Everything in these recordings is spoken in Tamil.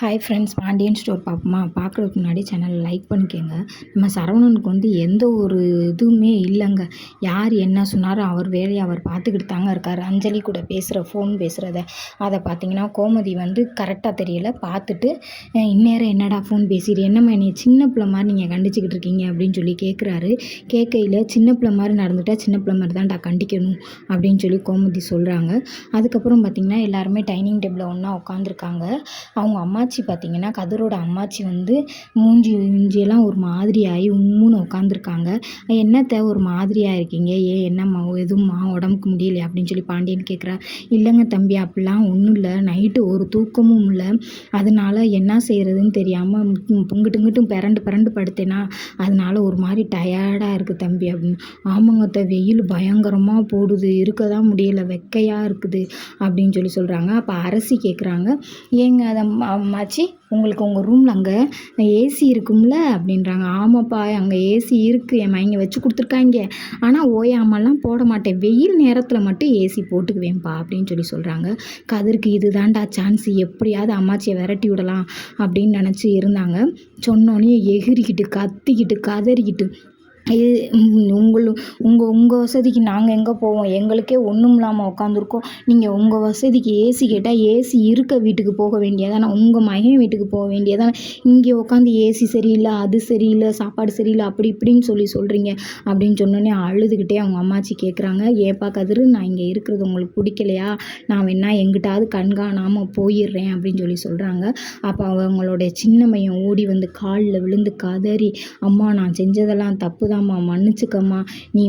ஹாய் ஃப்ரெண்ட்ஸ், பாண்டியன் ஸ்டோர் பார்ப்போமா? பார்க்குறதுக்கு முன்னாடி சேனலை லைக் பண்ணிக்கோங்க. நம்ம சரவணனுக்கு எந்த ஒரு இதுவுமே இல்லைங்க. யார் என்ன சொன்னாலும் அவர் வேலையை அவர் பார்த்துக்கிட்டு தாங்க இருக்கார். அஞ்சலி கூட ஃபோன் பேசுகிறத அதை பார்த்தீங்கன்னா கோமதி கரெக்டாக தெரியல. பார்த்துட்டு இந்நேரம் என்னடா ஃபோன் பேசிடு, என்னம்மா என்னை சின்ன பிள்ளை மாதிரி நீங்கள் கண்டிச்சிக்கிட்டு இருக்கீங்க அப்படின்னு சொல்லி கேட்குறாரு. கேட்கையில் சின்ன பிள்ளை மாதிரி நடந்துட்டால் சின்ன பிள்ளை மாதிரி தான்டா கண்டிக்கணும் அப்படின்னு சொல்லி கோமதி சொல்கிறாங்க. அதுக்கப்புறம் பார்த்திங்கன்னா எல்லாருமே டைனிங் டேபிளில் ஒன்றா உட்காந்துருக்காங்க. அவங்க அம்மாச்சி பார்த்திங்கன்னா கதிரோட அம்மாச்சி மூஞ்சியெல்லாம் ஒரு மாதிரி ஆகி உம்முன்னு உட்காந்துருக்காங்க. என்னத்தை ஒரு மாதிரியாக இருக்கீங்க, என்னம்மா எதுவும்மா உடம்புக்கு முடியலையா அப்படின்னு சொல்லி பாண்டியன் கேட்குறா. இல்லைங்க தம்பி, அப்படிலாம் ஒன்றும் இல்லை, நைட்டு ஒரு தூக்கமும் இல்லை, அதனால என்ன செய்கிறதுன்னு தெரியாமல் பொங்கிட்டுங்கிட்டும் பிறண்டு படுத்தேனா, அதனால ஒரு மாதிரி டயர்டாக இருக்குது தம்பி அப்படின்னு. ஆமாங்கத்த, வெயில் பயங்கரமாக போடுது, இருக்க தான் முடியலை, வெக்கையாக இருக்குது அப்படின்னு சொல்லி சொல்கிறாங்க. அப்போ அரசி கேட்குறாங்க, ஏங்க அதை அம்மாச்சி உங்களுக்கு உங்கள் ரூமில் அங்கே ஏசி இருக்கும்ல அப்படின்றாங்க. ஆமாப்பா, அங்கே ஏசி இருக்குது, என் மைங்க வச்சு கொடுத்துருக்காங்க, ஆனால் ஓயாமலாம் போட மாட்டேன், வெயில் நேரத்தில் மட்டும் ஏசி போட்டுக்குவேன்ப்பா அப்படின்னு சொல்லி சொல்கிறாங்க. கதிருக்கு இது தாண்டா சான்ஸ், எப்படியாவது அம்மாச்சியை விரட்டி விடலாம் அப்படின்னு நினச்சி இருந்தாங்க. சொன்னோன்னே எகிரிக்கிட்டு கத்திக்கிட்டு கதறிக்கிட்டு, உங்கள் வசதிக்கு நாங்கள் எங்கே போவோம், எங்களுக்கே ஒன்றும் இல்லாமல் உட்காந்துருக்கோம், நீங்கள் உங்கள் வசதிக்கு ஏசி கேட்டால் ஏசி இருக்க வீட்டுக்கு போக வேண்டியதானே, உங்கள் மகன் வீட்டுக்கு போக வேண்டியதானே, இங்கே உட்காந்து ஏசி சரியில்லை, அது சரியில்லை, சாப்பாடு சரியில்லை, அப்படி இப்படின்னு சொல்கிறீங்க அப்படின்னு சொன்னோன்னே அழுதுகிட்டே அவங்க அம்மாச்சி கேட்குறாங்க. ஏப்பா கதிரு, நான் இங்கே இருக்கிறது உங்களுக்கு பிடிக்கலையா, நான் வேணா எங்கிட்டாவது கண்காணாமல் போயிடுறேன் அப்படின்னு சொல்லி சொல்கிறாங்க. அப்போ அவங்களுடைய சின்ன மையம் ஓடி காலில் விழுந்து கதறி, அம்மா நான் செஞ்சதெல்லாம் தப்பு தான்மா, மன்னிச்சுக்கம்மா, நீ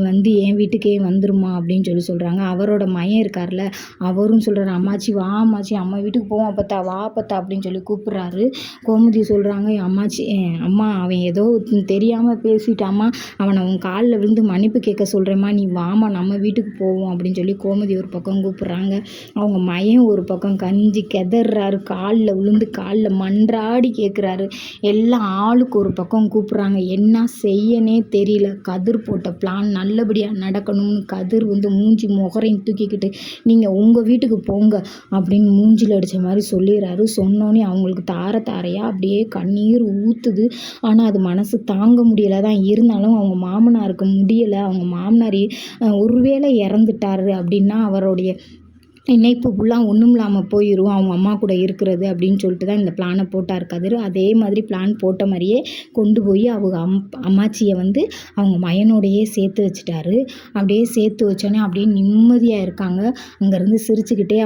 என் வீட்டுக்கே வந்துருமா அப்படின்னு சொல்லி சொல்கிறாங்க. அவரோட மையம் இருக்கார்ல, அவரும் சொல்கிறார், அம்மாச்சி வா அம்மாச்சி, அம்மா வீட்டுக்கு போவோம் அப்பத்தா, வா அப்பத்தா அப்படின்னு சொல்லி கூப்பிட்றாரு. கோமதி சொல்கிறாங்க, அம்மாச்சி அம்மா அவன் ஏதோ தெரியாமல் பேசிட்டாம்மா, அவனை உன் காலில் விழுந்து மன்னிப்பு கேட்க சொல்கிறேம்மா, நீ வாமா நம்ம வீட்டுக்கு போவோம் அப்படின்னு சொல்லி கோமதி ஒரு பக்கம் கூப்பிட்றாங்க. அவங்க மையம் ஒரு பக்கம் கஞ்சி கெதறாரு, காலில் விழுந்து காலில் மன்றாடி கேட்குறாரு. எல்லாம் ஆளுக்கு ஒரு பக்கம் கூப்பிட்றாங்க. என்ன செய்யனே தெரியல. கதிர் போட்ட பிளான் நல்லபடியாக நடக்கணும்னு கதிர் மூஞ்சி முகரையும் தூக்கிக்கிட்டு, நீங்கள் உங்கள் வீட்டுக்கு போங்க அப்படின்னு மூஞ்சில் அடித்த மாதிரி சொல்லிடுறாரு. சொன்னோன்னே அவங்களுக்கு தாரையாக அப்படியே கண்ணீர் ஊற்றுது. ஆனால் அது மனசு தாங்க முடியலை தான், இருந்தாலும் அவங்க மாமனாருக்கு முடியலை. அவங்க மாமனார் ஒருவேளை இறந்துட்டாரு அப்படின்னா அவருடைய நினைப்பு ஃபுல்லாக ஒன்றும் இல்லாமல் போயிடும் அவங்க அம்மா கூட இருக்கிறது அப்படின்னு சொல்லிட்டு தான் இந்த பிளானை போட்டார் கதிர். அதே மாதிரி பிளான் போட்ட மாதிரியே கொண்டு போய் அவங்க அம்மாச்சியை அவங்க மயனோடையே சேர்த்து வச்சுட்டாரு. அப்படியே சேர்த்து வச்சோன்னே அப்படியே நிம்மதியாக இருக்காங்க. அங்கேருந்து சிரிச்சுக்கிட்டே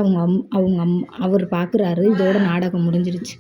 அவர் பார்க்குறாரு. இதோட நாடகம் முடிஞ்சிருச்சு.